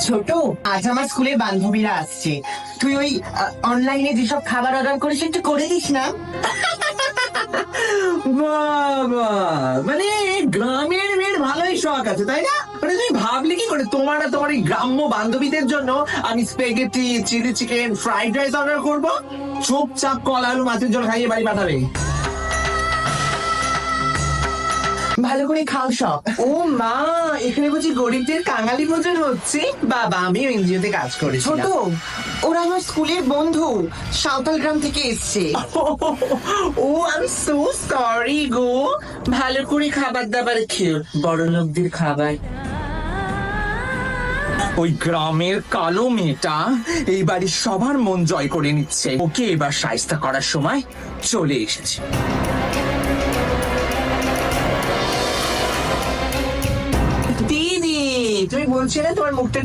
ছোট, আজ আমার স্কুলের বান্ধবীরা আসছে। তুই ওই অনলাইনে যেসব খাবার অর্ডার করিস একটু করে দিস না। বাবা, মানে গ্রামের মেয়ের ভালোই শখ আছে তাই না? মানে তুমি ভাবলে কি করে তোমার আর তোমার এই গ্রাম্য বান্ধবীদের জন্য আমি spaghetti, chilli chicken, fried rice order করবো? চুপচাপ কলা আলু মাছের জন্য খাইয়ে বাড়ি পাঠাবে। ভালো করে খাও সব। ও মা, এখানে বুঝি গরিবদের কাঙালি ভোজন হচ্ছে? বাবা, আমিও এনজিওতে কাজ করেছি। ছোট, ওরা আমার স্কুলের বন্ধু, সাঁওতাল গ্রাম থেকে এসছে। ও আমি সো সরি গো। ভালো করে খাবার দাবার খেও, বড় লোকদের খাবার। ওই গ্রামের কালো মেয়েটা এই বাড়ির সবার মন জয় করে নিচ্ছে। ওকে এবার শায়েস্তা করার সময় চলে এসেছে। দিদি, তুমি বলছিলে তোমার মুখটা একটু